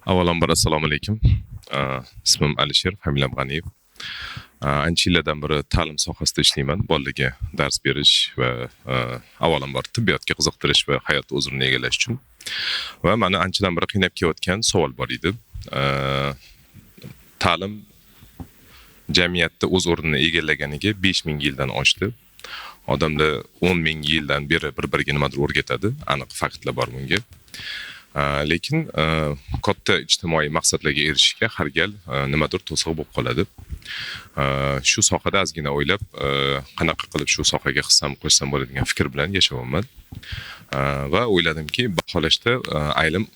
Avvalambor assalomu alaykum. Ismim Alisher, familiyam G'aniyev. Ancha yillardan beri ta'lim sohasida ishlayman. Bolalarga dars berish va avvalambor tibbiyotga qiziqtirish va hayot o'zini egallash uchun. Va meni anchadan beri qiynab kelayotgan savol bor edi. Ta'lim jamiyatda o'z o'rnini egallaganiga 5000 yildan oshdi. Odamlar 10,000 yildan beri bir-biriga nimadir o'rgatadi. Aniq faktlar bor bunga. Lekin katta ijtimoiy maqsadlarga erishishga har gal nimadir to'siq bo'lib qoladi. Shu sohada ozgina o'ylab, qanaqa qilib shu sohaga hissam qo'shsam bo'ladigan fikr bilan yashayapman. Va o'yladimki, baholashda ayrim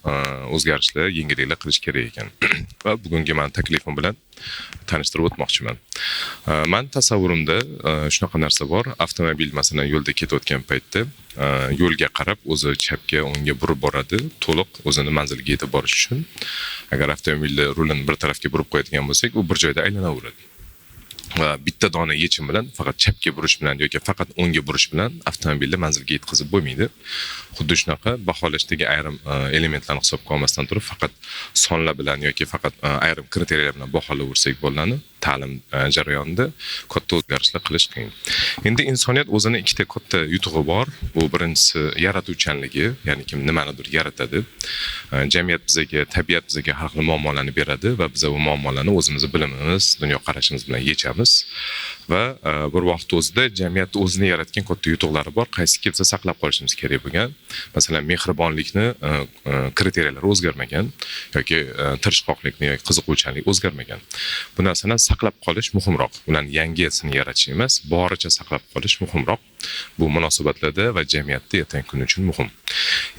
o'zgarishlar, yengilliklar qilish kerak ekan. Va bugungi men taklifim bilan tanishtirib o'tmoqchiman. Men tasavvurimda shunaqa narsa bor. Avtomobil masalan yo'lda ketayotgan paytda yo'lga qarab o'zi chapga, o'ngga burib boradi, to'liq o'zini manziliga yetib borish uchun. Agar avtomobilni rulini bir tarafga burib qo'yadigan bo'lsak, u bir joyda aylanaveradi. Va bitta dona yechim bilan faqat chapga burish bilan yoki faqat o'ngga burish bilan avtomobilni manzilga yetkazib bo'lmaydi. Xuddi shunaqa baholashdagi ayrim elementlarni hisobga olmasdan turib faqat sonlar bilan yoki faqat ayrim kriteriyalar bilan baholayversak bo'ladi. Ta'lim jarayonida katta o'zgarishlar qilish qiyin. Endi insoniyat o'zini ikkita katta yutug'i bor. Bu birinchisi yaratuvchanligi, ya'ni kim nimanidir yaratadi. Jamiyat bizga, tabiat bizga har xil muammolarni beradi va biz bu muammolarni o'zimizning bilimimiz, dunyo qarashimiz bilan yechamiz. Va bir vaqt o'zida jamiyat o'zini yaratgan katta yutuqlari bor, qaysi kimsa saqlab qolishimiz kerak bo'lgan. Masalan, mehribonlikni kriteriyalar o'zgarmagan yoki tirishqoqlikni yoki qiziquvchanlik o'zgarmagan. Bu narsani saqlab qolish muhimroq. Ularni yangisini yaratish emas, boricha saqlab qolish muhimroq. Bu munosabatlarda va jamiyatda ertangi kun uchun muhim.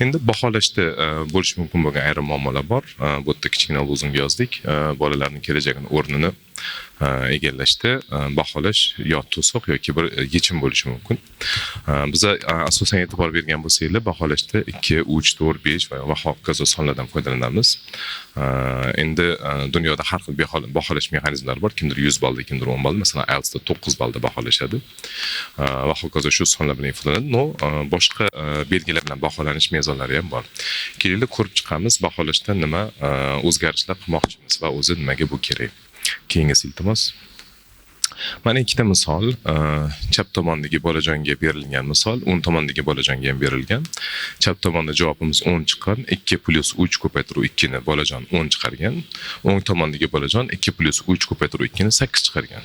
Endi baholashda bo'lish mumkin bo'lgan ayrim muammolar bor. Bu yerda kichkina lozunga yozdik. Bolalarning kelajagining o'rnini egallashda baholash yo to'siq yoki bir yechim bo'lishi mumkin. Biz asosan e'tibor bergan bo'lsanglar, baholashda 2, 3, 4, 5 va hokazo sonlardan foydalanamiz. Endi dunyoda har xil baholash mexanizmlari bor. Kimdir 100 ballda, kimdir 10 ball, masalan, IELTSda 9 ballda baholashadi. Va hokazo shu sonlar bilan foydalanadi. No, boshqa belgilar bilan baholanish mezonlari ham bor. Kelinglar ko'rib chiqamiz baholashda nima o'zgarishlar qilmoqchimiz va o'zi nimaga bu kerak. Keyingi iltimos. Mana ikkita misol, chap tomondagi bolajonga berilgan misol, o'ng tomondagi bolajonga ham berilgan. Chap tomonda javobimiz 10 chiqqan, 2 + 3 ko'paytiruv 2 ni bolajon 10 chiqargan. O'ng tomondagi bolajon 2 + 3 ko'paytiruv 2 ni 8 chiqargan.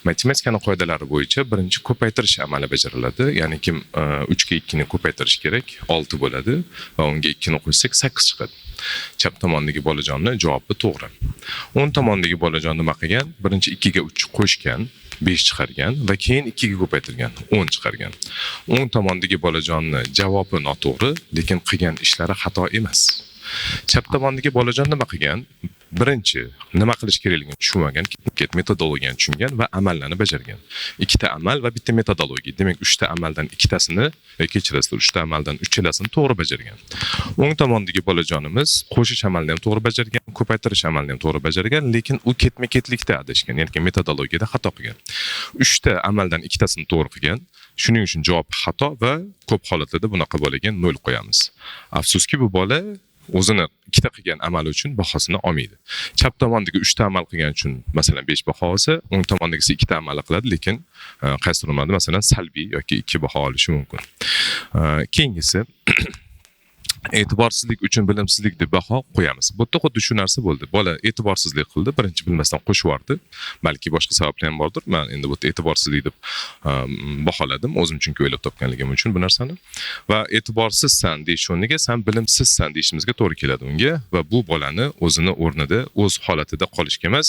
Matematikaning qoidalari bo'yicha birinchi ko'paytirish amali bajariladi. Ya'ni kim 3 ga 2 ni ko'paytirish kerak, 6 bo'ladi va unga 2 ni qo'shsak 8 chiqadi. Chap tomondagi bolajonni javobi to'g'ri. O'ng tomondagi bolajon nima qilgan? Birinchi 2 ga 3 qo'shgan, 5 chiqargan va keyin 2 ga ko'paytirgan, 10 chiqargan. O'ng tomondagi bolajonni javobi noto'g'ri, lekin qilgan ishlari xato emas. Chap tomondagi bolajon nima qilgan? Birinchi nima qilish kerakligini tushunmagan, metodologiyani tushungan va amallarni bajargan. Ikkita amal va bitta metodologiya. Demak, 3 ta amaldan ikkitasini, kechirasizlar, 3 ta amaldan uchilasini to'g'ri bajargan. O'ng tomondagi bolajonimiz qo'shish amalini ham to'g'ri bajargan, ko'paytirish amalini ham to'g'ri bajargan, lekin u ketma-ketlikda adashgan, ya'ni metodologiyada xato qilgan. 3 ta amaldan ikkitasini to'g'ri qilgan. Shuning uchun javob xato va ko'p holatlarda bunaqa bolaga 0 qo'yamiz. Afsuski bu bola o'zini ikkita qilgan amali uchun bahosini olmaydi. Chap tomondagi 3 ta amal qilgani uchun masalan 5 baho olsa, o'ng tomondagisi 2 ta amal qiladi, lekin qaysi turmada masalan salbiy yoki 2 baho olishi mumkin. Keyingisi e'tiborsizlik uchun bilimsizlik deb baho qo'yamiz. Bu yerda xuddi shu narsa bo'ldi. Bola e'tiborsizlik qildi, birinchi bilmasdan qo'shib yubordi. Balki boshqa sabablar ham bordir. Men endi bu yerda e'tiborsizlik deb baholadim, o'zim chunki o'ylab topganligim uchun bu narsani. Va e'tiborsizsan deyish o'rniga sen bilimsizsan deyishimizga to'g'ri keladi unga va bu bolani o'zini o'rnida, o'z holatida qolishga emas,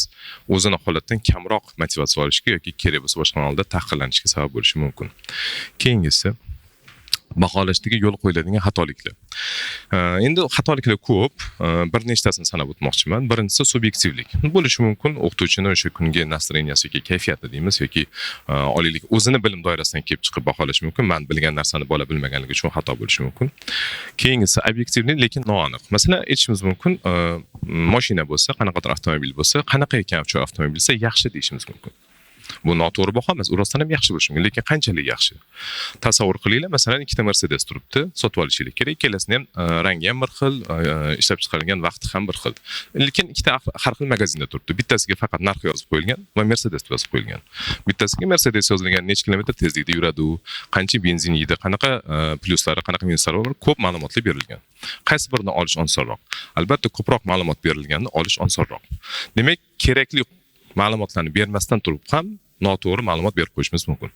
o'zini holatdan kamroq motivatsiya olishga yoki kerak bo'lsa boshqa holda tahqirlanishga sabab bo'lishi mumkin. Keyingisi baholashdagi yo'l qo'yiladigan xatoliklar. Endi xatoliklar ko'p, bir nechtasini sanab o'tmoqchiman. Birinchisi subyektivlik. Bo'lishi mumkin o'qituvchini o'sha kungi настроенияsi yoki kayfiyati deymiz yoki oliylik o'zini bilim doirasidan kelib chiqib baholash mumkin. Men bilgan narsani bola bilmaganligi uchun xato bo'lishi mumkin. Keyingisi obyektivlik, lekin noaniq. Masalan, aytishimiz mumkin, mashina bo'lsa, qanaqadir avtomobil bo'lsa, qanaqa ekan shu avtomobil bo'lsa yaxshi deyishimiz mumkin. Bu noto'g'ri baho emas, u rostdan ham yaxshi bo'lishi mumkin, lekin qanchalik yaxshi? Tasavvur qilinglar, masalan, ikkita Mercedes turibdi, sotib olishinglar kerak. Ikkalasini ham rangi ham bir xil, ishlab chiqarilgan vaqti ham bir xil. Lekin ikkita har xil magazinda turibdi. Bittasiga faqat narxi yozib qo'yilgan va Mercedes yozib qo'yilgan. Bittasiga Mercedes yozilgan, necha kilometr tezlikda yuradi u, qancha benzin yeydi, qanaqa plyuslari, qanaqa minuslari bor, ko'p ma'lumotlar berilgan. Qaysi birini olish osonroq? Albatta, ko'proq ma'lumot berilganini olish osonroq. Demak, kerakli ma'lumotlarni bermasdan turib ham noto'g'ri ma'lumot berib qo'yishimiz mumkin.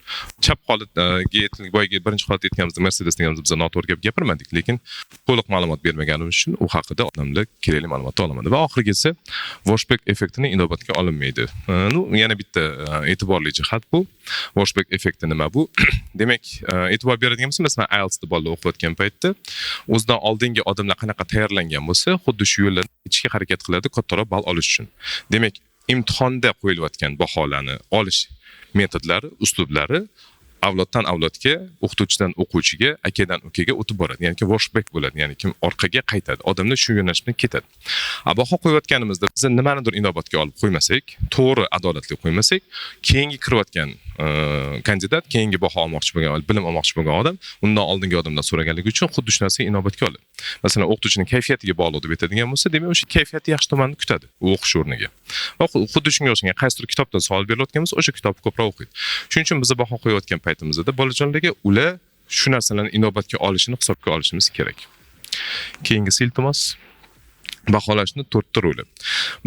Chap holatga boyagi birinchi holatda aytganimizda Mercedes deganimizda biz noto'g'ri gap gapirmadik, lekin to'liq ma'lumot bermaganimiz uchun u haqida odamlar kerakli ma'lumotni olmadi va oxirgisi Washback effektini inobatga olinmaydi. Yana bitta e'tiborli jihat bu. Washback effekti nima bu? Demak, e'tibor beradigan bo'lsa, masalan, IELTSda bolalar o'qiyotgan paytda o'zidan oldingi odamlar qanaqa tayyorlangan bo'lsa, xuddi shu yo'llarni ketishga harakat qiladi kattaroq ball olish uchun. Demak, imtihonda qo'yilayotgan baholarni olish metodlari, uslublari avloddan avlodga, o'qituvchidan o'quvchiga, akadan ukaga o'tib boradi. Ya'ni washback bo'ladi, ya'ni kim orqaga qaytadi. Odamlar shu yo'nalishda ketadi. Baho qo'yayotganimizda biz nimanidir inobatga olib qo'ymasak, to'g'ri, adolatli qo'ymasak, keyingi kirayotgan kandidat, keyingi baho olmoqchi bo'lgan, bilim olmoqchi bo'lgan odam, undan oldingi odamdan so'raganligi uchun xuddi shu narsani inobatga oladi. Masalan, o'qituvchining kayfiyatiga bog'liq deb aytadigan bo'lsa, demak, o'sha kayfiyati yaxshi tomonini kutadi u o'qish o'rniga. Va xuddi shunga o'xshagan qaysidir kitobdan savol berilayotgan bo'lsa, o'sha kitobni ko'proq o'qiydi. Shuning uchun biz baho qo'yayotgan paytimizda bolajonlarga ular shu narsalarni inobatga olishini hisobga olishimiz kerak. Keyingisi iltimos baholashni 4 ta roli.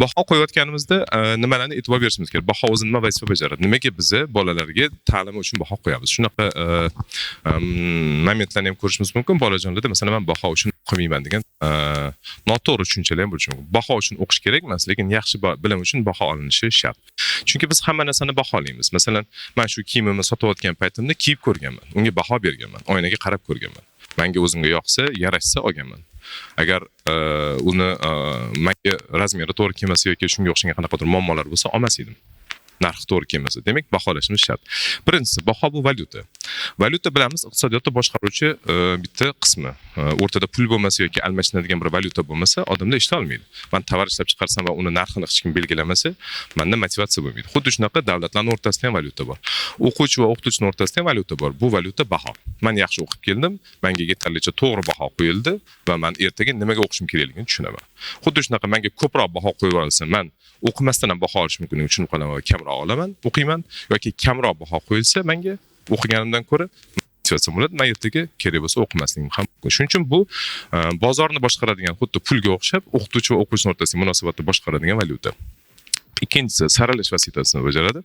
Baho qo'yayotganimizda nimalarni e'tibor berishimiz kerak? Baho o'zi nima vazifa bajaradi? Nimaga biz bolalarga ta'lim uchun baho qo'yamiz? Shunaqa momentlarni ham ko'rishimiz mumkin bolajonlarda. Masalan, men baho uchun o'qimayman degan noto'g'ri tushunchalar ham bo'lishi mumkin. Baho uchun o'qish kerak emas, lekin yaxshi bilim uchun baho olinishi shart. Chunki biz hamma narsani baholaymiz. Masalan, men shu kiyimimni sotayotgan paytimda kiyib ko'rganman, unga baho berganman, oynaga qarab ko'rganman. Menga o'zimga yoqsa, yarashsa olganman. Agar uni menga razmeri to'g'ri kelmasa yoki shunga o'xshagan qanaqadir muammolar bo'lsa, olmas edim. Narx to'g'ri kelmasa. Demak, baholashimiz shart. Birinchisi, baho bu valyuta. Valyuta bilamiz, iqtisodiyotda boshqaruvchi bitta qismi. O'rtada pul bo'lmasa yoki almashinadigan bir valyuta bo'lmasa, odamlar ishlay olmaydi. Men tovar ishlab chiqarsam va uni narxini hech kim belgilamasa, menda motivatsiya bo'lmaydi. Xuddi shunaqa davlatlarning o'rtasida ham valyuta bor. O'quvchi va o'qituvchining o'rtasida ham valyuta bor. Bu valyuta baho. Men yaxshi o'qib keldim, menga yetarlicha to'g'ri baho qo'yildi va men ertaga nimaga o'qishim kerakligini tushunaman. Xuddi shunaqa menga ko'proq baho qo'yib olsa, men o'qimasdan ham baho olish mumkinligini tushunib qolaman va kamroq olaman, o'qiyman yoki kamroq baho qo'yilsa, menga o'qiganimdan ko'ra motivatsiya bo'ladi. Men ertaga kerak bo'lsa o'qimasligim ham mumkin. Shuning uchun bu bozorni boshqaradigan, xuddi pulga o'xshab, o'qituvchi va o'quvchi o'rtasidagi munosabatni boshqaradigan valyuta. Ikkinchisi, saralash vositasini bajaradi.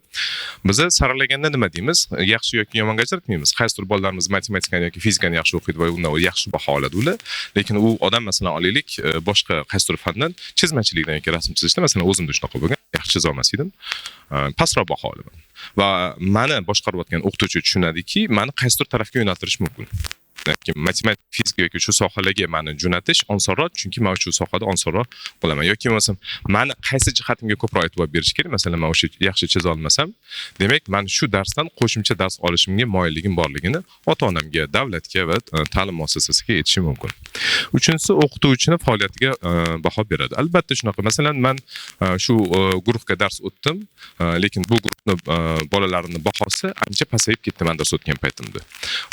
Biz saralaganda nima deymiz? Yaxshi yoki yomonga ajratmaymiz. Qaysidir bolalarimiz matematikani yoki fizikani yaxshi o'qiydi va undan yaxshi baho oladi ular. Lekin u odam masalan olaylik, boshqa qaysidir fandan chizmachilikdan yoki rasm chizishda masalan o'zimda shunaqa bo'lgan, yaxshi chiza olmas edim. Pastroq baho olaman. Va meni boshqarayotgan o'qituvchi tushunadiki, meni qaysidir tarafga yo'naltirish mumkin. Matematik, fizika yoki shu sohalarga meni jo'natish osonroq, chunki men shu sohada osonroq bo'laman. Yoki bo'lmasam, meni qaysi jihatimga ko'proq e'tibor berish kerak? Masalan, men o'sha yaxshi chiza olmasam, demak, men shu darsdan qo'shimcha dars olishimga moyilligim borligini ota-onamga, davlatga va ta'lim muassasasiga aytishim mumkin. Uchinchisi, o'qituvchining faoliyatiga baho beradi. Albatta shunaqa. Masalan, men shu guruhga dars o'tdim, lekin bu guruhning bolalarini bahosi ancha pasayib ketdi men dars o'tgan paytimda.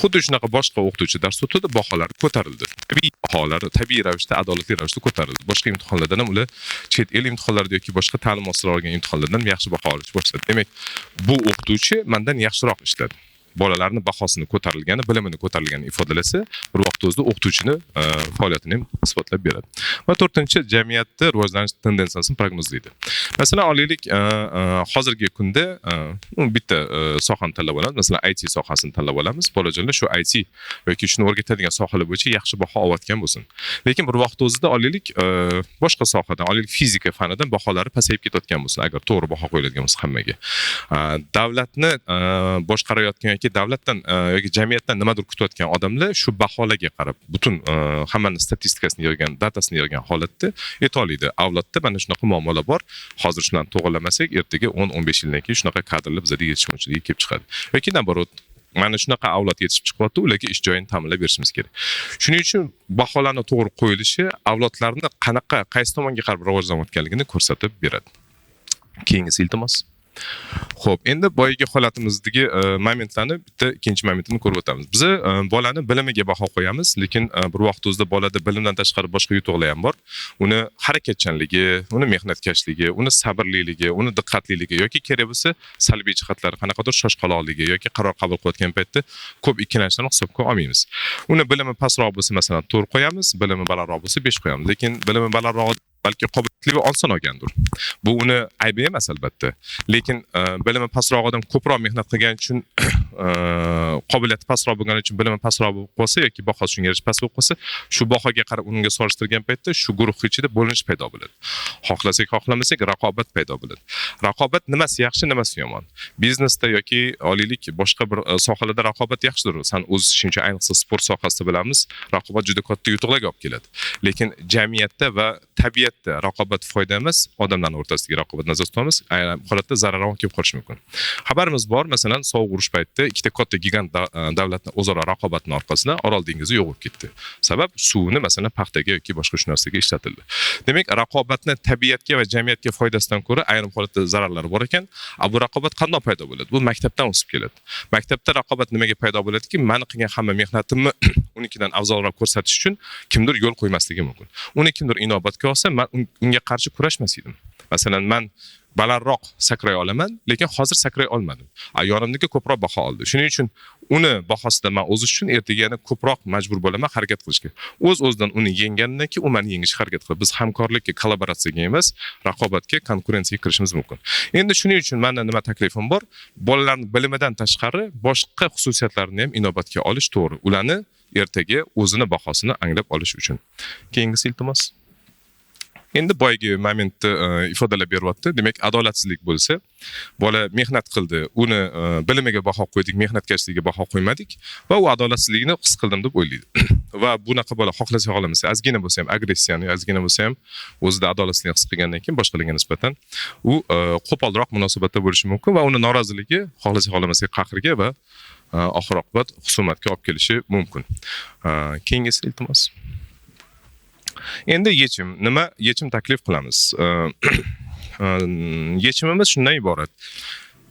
Xuddi shunaqa boshqa o'qituvchi dars o'tdi, baholari ko'tarildi. Tabiiy baholari tabiiy ravishda, adolatli ravishda ko'tarildi. Boshqa imtihonlardan ham ular chet el imtihonlarida yoki boshqa ta'lim muassasalari olgan imtihonlardan yaxshi baho olish boshladi. Demak, bu o'qituvchi mendan yaxshiroq ishladi. Bolalarning bahosini ko'tarilgani, bilimini ko'tarilganini ifodalasa, bir vaqt o'zida o'qituvchini faoliyatini ham isbotlab beradi. Va to'rtinchi, jamiyatda rivojlanish tendensiyasini prognozlaydi. Masalan, olaylik, hozirgi kunda bitta sohani tanlab olamiz. Masalan, IT sohasini tanlab olamiz. Bolajonlar shu IT yoki shuni o'rgatadigan sohalar bo'yicha yaxshi baho olayotgan bo'lsin. Lekin bir vaqt o'zida olaylik, boshqa sohadan, olaylik fizika fanidan baholari pasayib ketayotgan bo'lsin, agar to'g'ri baho qo'yiladigan bo'lsa hammaga. Davlatni boshqarayotgan yoki davlatdan yoki jamiyatdan nimadir kutayotgan odamlar shu baholarga qarab butun hammani statistikasini yig'gan, datasini yig'gan holatda aytoladi. Avlodda mana shunaqa muammolar bor. Hozir shuni to'g'rilamasak, ertaga 10-15 yildan keyin shunaqa kadrlar bizga yetishmovchilikka kelib chiqadi. Yoki naborot, mana shunaqa avlod yetishib chiqyapti, ularga ish joyini ta'minlab berishimiz kerak. Shuning uchun baholarning to'g'ri qo'yilishi avlodlarni qaysi tomonga qarab rivojlanayotganligini ko'rsatib beradi. Keyingisi iltimos. Xo'p, endi boyagi holatimizdagi momentlarni bitta ikkinchi momentini ko'rib o'tamiz. Biz bolani bilimiga baho qo'yamiz, lekin bir vaqt o'zida bolada bilimdan tashqari boshqa yutuqlar ham bor. Uni harakatchanligi, uni mehnatkashligi, uni sabrliligi, uni diqqatliligi yoki kerak bo'lsa salbiy jihatlari qanaqadir shoshqaloqligi yoki qaror qabul qilayotgan paytda ko'p ikkilanishlarni hisobga olmaymiz. Uni bilimi pastroq bo'lsa, masalan, 4 qo'yamiz, bilimi balandroq bo'lsa 5 qo'yamiz. Lekin bilimi balandroq balki qobiliyatligi oson olgandir. Bu uni aybi emas albatta. Lekin bilimi pastroq odam ko'proq mehnat qilgani uchun qobiliyati pastroq bo'lgani uchun bilimi pastroq bo'lib qolsa yoki bahosi shunga yarasha past bo'lib qolsa, shu bahoga qarab unga solishtirgan paytda shu guruh ichida bo'linish paydo bo'ladi. Xohlasak, xohlamasak raqobat paydo bo'ladi. Raqobat nimasi yaxshi, nimasi yomon? Biznesda yoki olaylik boshqa bir sohalarda raqobat yaxshidir. San o'z ishingcha ayniqsa sport sohasida bilamiz, raqobat juda katta yutuqlarga olib keladi. Lekin jamiyatda va tabiatda raqobat foyda emas, odamlar o'rtasidagi raqobat nazarda tutamiz, aynan holatda zarar ham kelib qolishi mumkin. Xabarimiz bor, masalan, sovuq urush paytida ikkita katta gigant davlatning o'zaro raqobatning orqasida Orol dengizi yo'q bo'lib ketdi. Sabab suvni masalan paxtaga yoki boshqa shu narsaga ishlatildi. Demak, raqobatni tabiatga va jamiyatga foydasidan ko'ra ayrim holatda zararlari bor ekan. Bu raqobat qanday paydo bo'ladi? Bu maktabdan o'sib keladi. Maktabda raqobat nimaga paydo bo'ladiki, meni qilgan hamma mehnatimni unikidan afzalroq ko'rsatish uchun kimdir yo'l qo'ymasligi mumkin. Uni kimdir inobatga olsa, men unga qarshi kurashmas edim. Masalan, men balandroq sakray olaman, lekin hozir sakray olmadim. Yonimdagi ko'proq baho oldi. Shuning uchun uni bahosida men o'z uchun ertaga yana ko'proq majbur bo'laman harakat qilishga. O'z-o'zidan uni yenggandan keyin u meni yengishga harakat qiladi. Biz hamkorlikka, kollaboratsiyaga emas, raqobatga, konkurensiyaga kirishimiz mumkin. Endi shuning uchun menda nima taklifim bor? Bolalarning bilimidan tashqari boshqa xususiyatlarini ham inobatga olish to'g'ri. Ularni ertaga o'zini bahosini anglab olish uchun. Keyingisi iltimos. Endi boyagi momentni ifodalab beryapti. Demak, adolatsizlik bo'lsa, bola mehnat qildi, uni bilimiga baho qo'ydik, mehnatkashligiga baho qo'ymadik va u adolatsizlikni his qildim deb o'ylaydi. Va bunaqa bola xohlasa xohlamasa, ozgina bo'lsa ham agressiyani, ozgina bo'lsa ham o'zida adolatsizlik his qilgandan keyin boshqalarga nisbatan u qo'polroq munosabatda bo'lishi mumkin va uni noroziligi xohlasa xohlamasa qahrga va oxir oqibat husumatga olib kelishi mumkin. Keyingisi iltimos. Endi yechim. Nima yechim taklif qilamiz? Yechimimiz shundan iborat.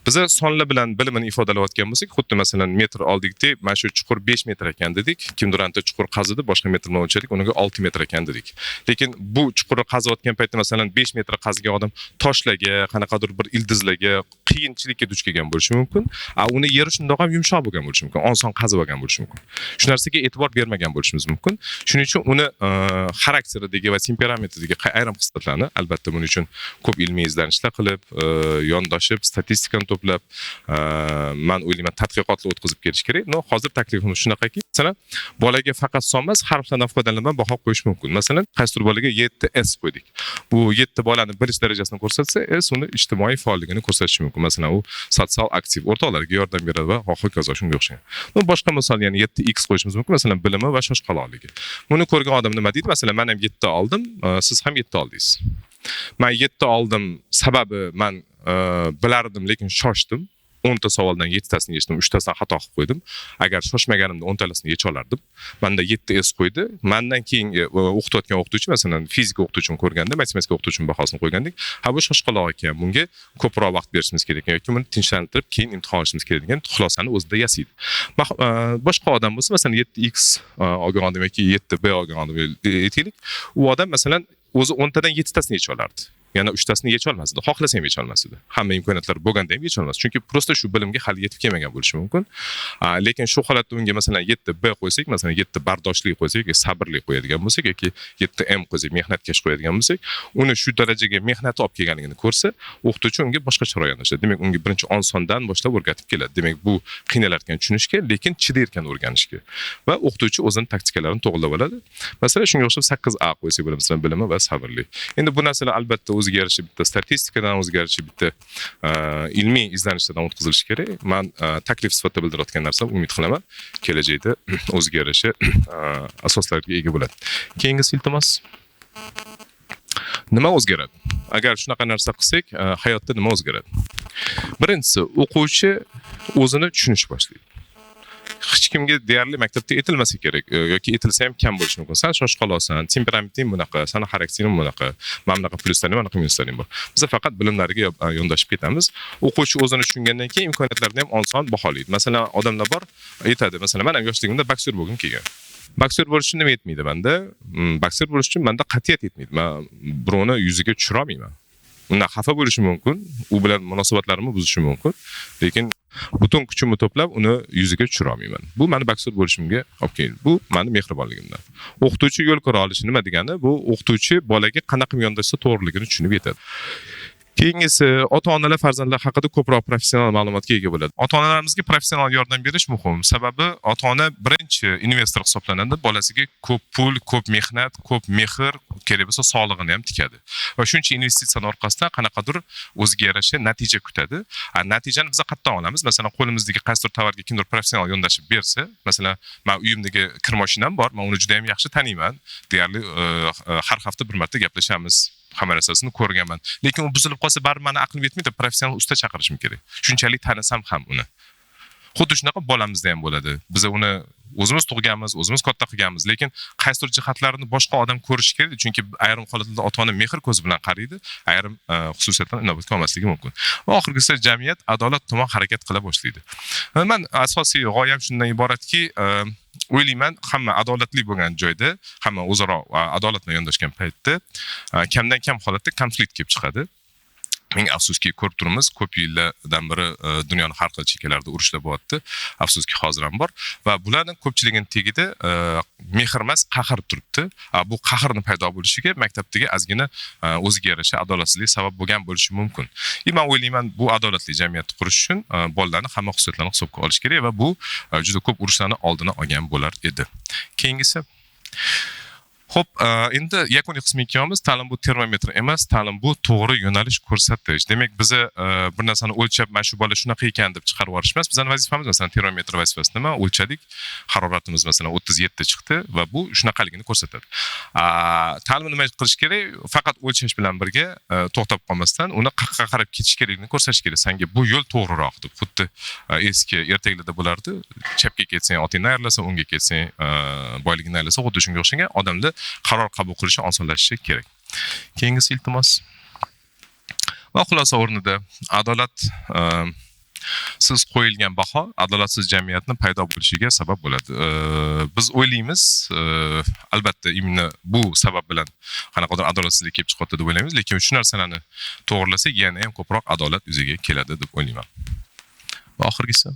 Biz sonlar bilan bilimini ifodalayotgan bo'lsak, xuddi masalan metr oldikda, mana shu chuqur 5 metr ekan dedik. Kimdir anta chuqur qazidi, boshqa metr bilan o'lchadik, unaga 6 metr ekan dedik. Lekin bu chuqurni qaziyotgan paytda masalan 5 metr qazigan odam toshlarga, qanaqadir bir ildizlarga, qiyinchilikka duch kelgan bo'lishi mumkin. Uni yeri shundoq ham yumshoq bo'lgan bo'lishi mumkin, oson qazib olgan bo'lishi mumkin. Shu narsaga e'tibor bermagan bo'lishimiz mumkin. Shuning uchun uni xarakteridagi va temperamentidagi ayrim xislatlarni, albatta buning uchun ko'p ilmiy izlanishlar qilib, yondoshib, statistikani to'plab, men o'ylayman tadqiqotlar o'tkazib kelish kerak. No, hozir taklifimiz shunaqaki, masalan, bolaga faqat son emas, harflardan foydalanib baho qo'yish mumkin. Masalan, qaysidir bolaga 7S qo'ydik. Bu 7 bolani bilish darajasini ko'rsatsa, S uni ijtimoiy faolligini ko'rsatishi mumkin. Masalan, u sotsial aktiv, o'rtoqlarga yordam beradi va hokazo shunga o'xshagan. No, boshqa misol yana 7X qo'yishimiz mumkin, masalan, bilimi va shoshqaloqligi. Buni ko'rgan odam nima deydi? Masalan, men ham 7 oldim, siz ham 7 oldingiz. Men 7 oldim, sababi men bilardim, lekin shoshdim. 10 ta savoldan 7 tasini yechdim, 3 tasini xato qilib qo'ydim. Agar shoshmaganimda 10 talasini yecha olardim. Menda 7S qo'ydi. Mendan keyin o'qitayotgan o'qituvchi, masalan, fizika o'qituvchini ko'rganda, matematika o'qituvchining bahosini qo'ygandik. Bu shoshqaloq ekan, bunga ko'proq vaqt berishimiz kerak ekan yoki buni tinchlantirib, keyin imtihon olishimiz kerak degan xulosani o'zida yasaydi. Boshqa odam bo'lsa, masalan, 7X olgan odam yoki 7B olgan odam aytaylik, u odam masalan o'zi 10 tadan 7 tasini yecha olardi. Yana 3 tasini yecha olmasdi. Xohlasa ham yecha olmasdi. Hamma imkoniyatlari bo'lganda ham yecha olmasdi. Chunki prosta shu bilimga hali yetib kelmagan bo'lishi mumkin. Lekin shu holatda unga masalan 7B qo'ysak, masalan 7 bardoshlik qo'ysak yoki sabrli qo'yadigan bo'lsak yoki 7M qo'ysak, mehnatkash qo'yadigan bo'lsak, uni shu darajaga mehnati olib kelganligini ko'rsa, o'qituvchi unga boshqacha yondashadi. Demak, unga birinchi osondan boshlab o'rgatib keladi. Demak, bu qiynalarkan tushunishga, lekin chidayotgan o'rganishga. Va o'qituvchi o'zining taktikalarini to'g'rilab oladi. Masalan, shunga o'xshab 8A qo'ysak bo'ladi, masalan, bilimi va sabrli. Endi bu narsalar albatta o'ziga yarasha bitta statistikadan, o'ziga yarasha bitta ilmiy izlanishlardan o'tkazilishi kerak. Men taklif sifatida bildirayotgan narsa, umid qilaman, kelajakda o'ziga yarasha asoslarga ega bo'ladi. Keyingisi iltimos. Nima o'zgaradi? Agar shunaqa narsa qilsak, hayotda nima o'zgaradi? Birinchisi, o'quvchi o'zini tushunishni boshlaydi. hech kimga deyarli maktabda aytilmasa kerak yoki aytilsa ham kam bo'lishi mumkin. Sen shoshib qolasan, temperamenting bunaqa, seni xaraktering bunaqa, mana bunaqa plyuslaring, mana bunaqa minuslaring bor. Biz faqat bilimlariga yondashib ketamiz. O'quvchi o'zini tushungandan keyin imkoniyatlarni ham oson baholaydi. Masalan, odamlar bor, aytadi, masalan, men ham yoshligimda boksyor bo'lgim kelgan. Boksyor bo'lish uchun nima yetmaydi menda? Boksyor bo'lish uchun menda qat'iyat yetmaydi. Men birovni yuziga tushira olmayman. Undan xafa bo'lishim mumkin, u bilan munosabatlarimni buzishim mumkin, lekin butun kuchimni to'plab uni yuziga tushira olmayman. Bu meni boksyor bo'lishimga olib keldi. Bu meni mehribonligimdan. O'qituvchi yo'l ko'ra olishi nima degani? Bu o'qituvchi bolaga qanaqa yondashsa to'g'riligini tushunib yetadi. Keyingisi, ota-onalar farzandlar haqida ko'proq professional ma'lumotga ega bo'ladi. Ota-onalarimizga professional yordam berish muhim. Sababi ota-ona birinchi investor hisoblanadi. Bolasiga ko'p pul, ko'p mehnat, ko'p mehr, kerak bo'lsa sog'lig'ini ham tikadi. Va shuncha investitsiyaning orqasidan qanaqadir o'ziga yarasha natija kutadi. Natijani biz qayerdan olamiz? Masalan, qo'limizdagi qaysidir tovarga kimdir professional yondashib bersa, masalan, men uyimdagi kir mashinam bor, men uni juda ham yaxshi taniyman. Deyarli har hafta bir marta gaplashamiz. Hamma narsasini ko'rganman. Lekin u buzilib qolsa, baribir meni aqlim yetmaydi, professional usta chaqirishim kerak. Shunchalik tanasam ham uni. Xuddi shunaqa bolamizda ham bo'ladi. Biz uni o'zimiz tug'ganmiz, o'zimiz katta qilganmiz, lekin qaysidir jihatlarini boshqa odam ko'rishi kerak, chunki ayrim holatlarda ota-ona mehr ko'zi bilan qaraydi, ayrim xususiyatdan inobatga olmasligi mumkin. Va oxirgisi jamiyat adolat tomon harakat qila boshlaydi. Men asosiy g'oyam shundan iboratki, o'ylayman, hamma adolatli bo'lgan joyda, hamma o'zaro adolat bilan yondashgan paytda kamdan kam holatda konflikt kelib chiqadi. Ming afsuski ko'rib turibmiz, ko'p yillardan beri dunyoning har xil chekkalarida urushlar bo'lyapti. Afsuski hozir ham bor va bularning ko'pchiligining tagida mehr emas, qahr turibdi. Bu qahrning paydo bo'lishiga maktabdagi ozgina o'ziga yarasha adolatsizlik sabab bo'lgan bo'lishi mumkin. Men o'ylayman, bu adolatli jamiyatni qurish uchun bolalarning hamma xususiyatlarini hisobga olish kerak va bu juda ko'p urushlarni oldini olgan bo'lar edi. Keyingisi Xo'p, endi yakuniy qismga kelamiz. Ta'lim bu termometr emas, ta'lim bu to'g'ri yo'nalish ko'rsatish. Demak, biz bir narsani o'lchab, mana shu bola shunaqa ekan deb chiqarib yuborish emas. Bizning vazifamiz masalan termometr vazifasi nima? O'lchadik, haroratimiz masalan 37 chiqdi va bu shunaqaligini ko'rsatadi. Ta'limni nima qilish kerak? Faqat o'lchash bilan birga to'xtab qolmasdan, uni qayerga qarab ketish kerakligini ko'rsatish kerak. Senga bu yo'l to'g'riroq deb. Xuddi eski ertaklarda bo'lardi. Chapga ketsang, otingni ayirlasan, o'ngga ketsang, boyligini ayirlasan, xuddi shunga o'xshagan odamlar qaror qabul qilishi osonlashishi kerak. Keyingisi iltimos. Va xulosa o'rnida adolat siz qo'yilgan baho adolatsiz jamiyatni paydo bo'lishiga sabab bo'ladi. Biz o'ylaymiz, albatta imni bu sabab bilan qanaqadir adolatsizlik kelib chiqadi deb o'ylaymiz, lekin shu narsalarni to'g'rilasak yana ham ko'proq adolat yuzaga keladi deb o'ylayman. Va oxirgisi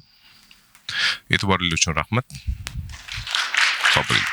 e'tiboringiz uchun rahmat. Sog' bo'ling.